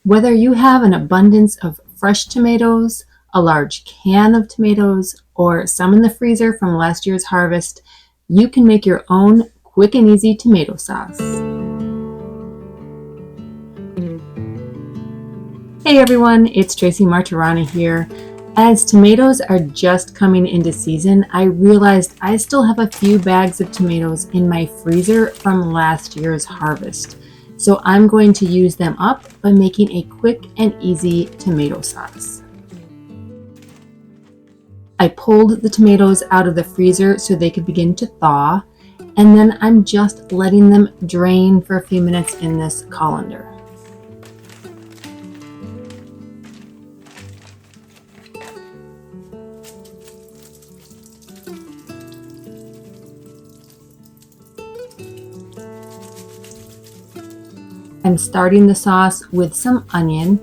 Whether you have an abundance of fresh tomatoes, a large can of tomatoes, or some in the freezer from last year's harvest, you can make your own quick and easy tomato sauce. Hey everyone, it's Tracy Martirani here. As tomatoes are just coming into season, I realized I still have a few bags of tomatoes in my freezer from last year's harvest. So I'm going to use them up by making a quick and easy tomato sauce. I pulled the tomatoes out of the freezer so they could begin to thaw, and then I'm just letting them drain for a few minutes in this colander. I'm starting the sauce with some onion.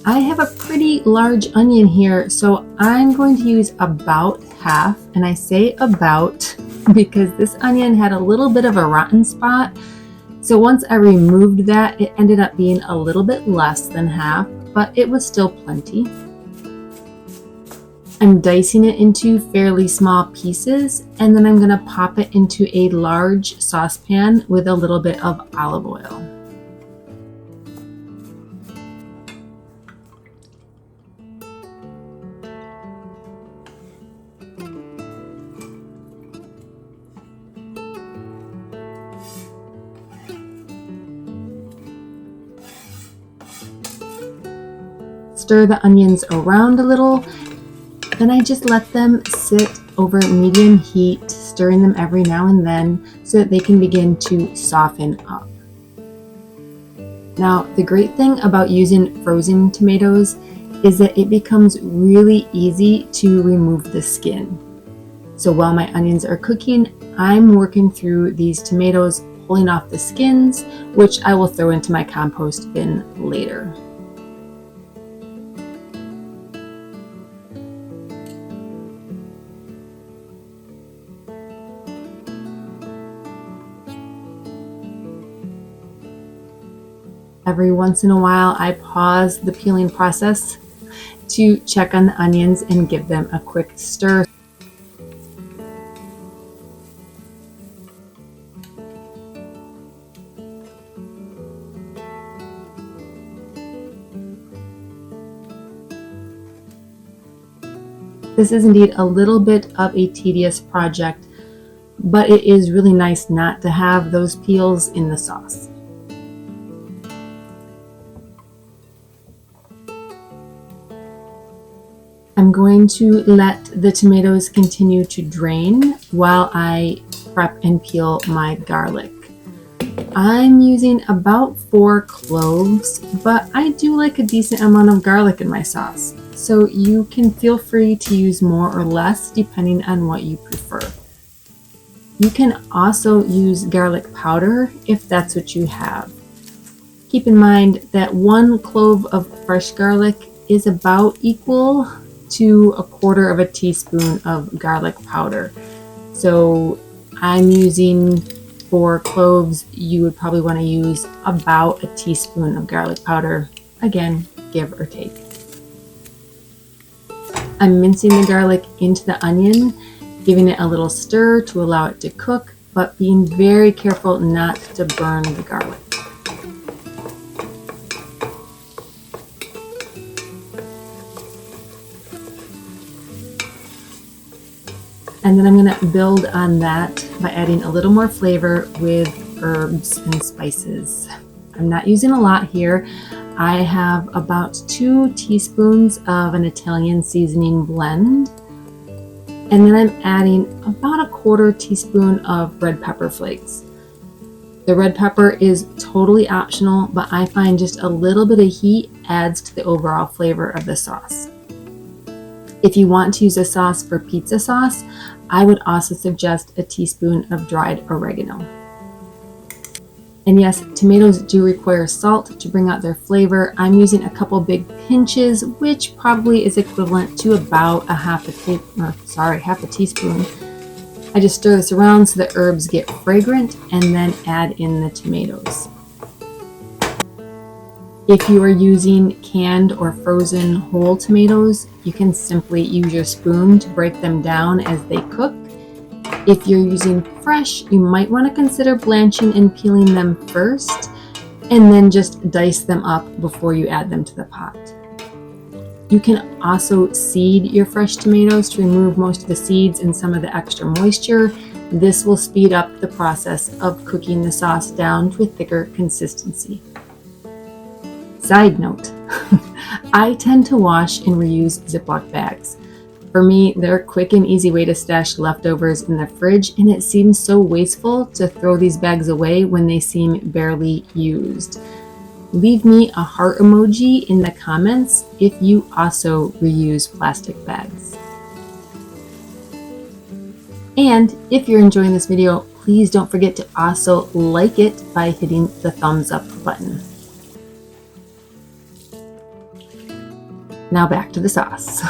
I have a pretty large onion here, so I'm going to use about half, and I say about because this onion had a little bit of a rotten spot. So once I removed that, it ended up being a little bit less than half, but it was still plenty. I'm dicing it into fairly small pieces, and then I'm going to pop it into a large saucepan with a little bit of olive oil. Stir the onions around a little, then I just let them sit over medium heat, stirring them every now and then so that they can begin to soften up. Now, the great thing about using frozen tomatoes is that it becomes really easy to remove the skin. So while my onions are cooking, I'm working through these tomatoes, pulling off the skins, which I will throw into my compost bin later. Every once in a while, I pause the peeling process to check on the onions and give them a quick stir. This is indeed a little bit of a tedious project, but it is really nice not to have those peels in the sauce. I'm going to let the tomatoes continue to drain while I prep and peel my garlic. I'm using about 4 cloves, but I do like a decent amount of garlic in my sauce, so you can feel free to use more or less depending on what you prefer. You can also use garlic powder if that's what you have. Keep in mind that 1 clove of fresh garlic is about equal to 1/4 teaspoon of garlic powder. So I'm using 4 cloves. You would probably want to use about a teaspoon of garlic powder. Again, give or take. I'm mincing the garlic into the onion, giving it a little stir to allow it to cook, but being very careful not to burn the garlic. And then I'm going to build on that by adding a little more flavor with herbs and spices. I'm not using a lot here. I have about 2 teaspoons of an Italian seasoning blend. And then I'm adding about 1/4 teaspoon of red pepper flakes. The red pepper is totally optional, but I find just a little bit of heat adds to the overall flavor of the sauce. If you want to use a sauce for pizza sauce, I would also suggest a teaspoon of dried oregano. And yes, tomatoes do require salt to bring out their flavor. I'm using a couple big pinches, which probably is equivalent to about half a teaspoon. I just stir this around so the herbs get fragrant and then add in the tomatoes. If you are using canned or frozen whole tomatoes, you can simply use your spoon to break them down as they cook. If you're using fresh, you might want to consider blanching and peeling them first, and then just dice them up before you add them to the pot. You can also seed your fresh tomatoes to remove most of the seeds and some of the extra moisture. This will speed up the process of cooking the sauce down to a thicker consistency. Side note, I tend to wash and reuse Ziploc bags. For me, they're a quick and easy way to stash leftovers in the fridge, and it seems so wasteful to throw these bags away when they seem barely used. Leave me a heart emoji in the comments if you also reuse plastic bags. And if you're enjoying this video, please don't forget to also like it by hitting the thumbs up button. Now back to the sauce.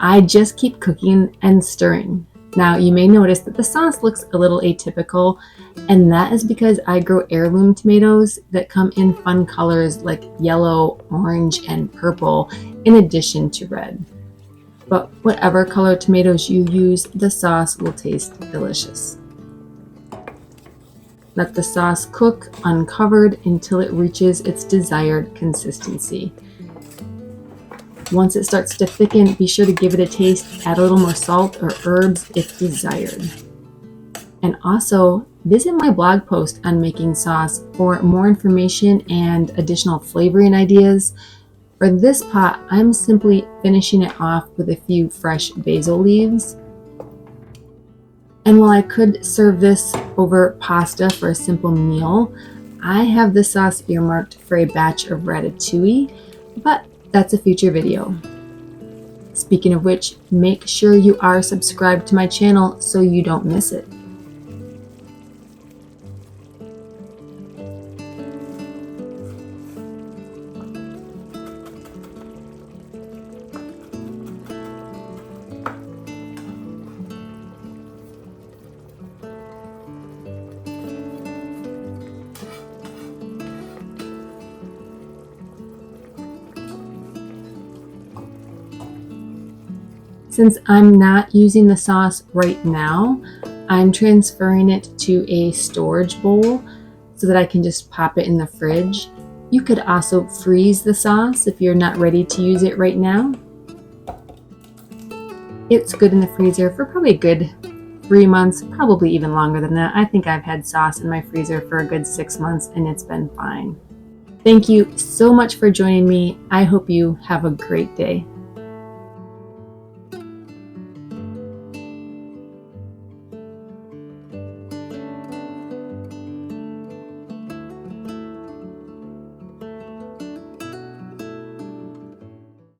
I just keep cooking and stirring. Now you may notice that the sauce looks a little atypical, and that is because I grow heirloom tomatoes that come in fun colors like yellow, orange, and purple in addition to red. But whatever color tomatoes you use, the sauce will taste delicious. Let the sauce cook uncovered until it reaches its desired consistency. Once it starts to thicken, be sure to give it a taste, add a little more salt or herbs if desired. And also, visit my blog post on making sauce for more information and additional flavoring ideas. For this pot, I'm simply finishing it off with a few fresh basil leaves. And while I could serve this over pasta for a simple meal, I have this sauce earmarked for a batch of ratatouille, but that's a future video. Speaking of which, make sure you are subscribed to my channel so you don't miss it. Since I'm not using the sauce right now, I'm transferring it to a storage bowl so that I can just pop it in the fridge. You could also freeze the sauce if you're not ready to use it right now. It's good in the freezer for probably a good 3 months, probably even longer than that. I think I've had sauce in my freezer for a good 6 months and it's been fine. Thank you so much for joining me. I hope you have a great day.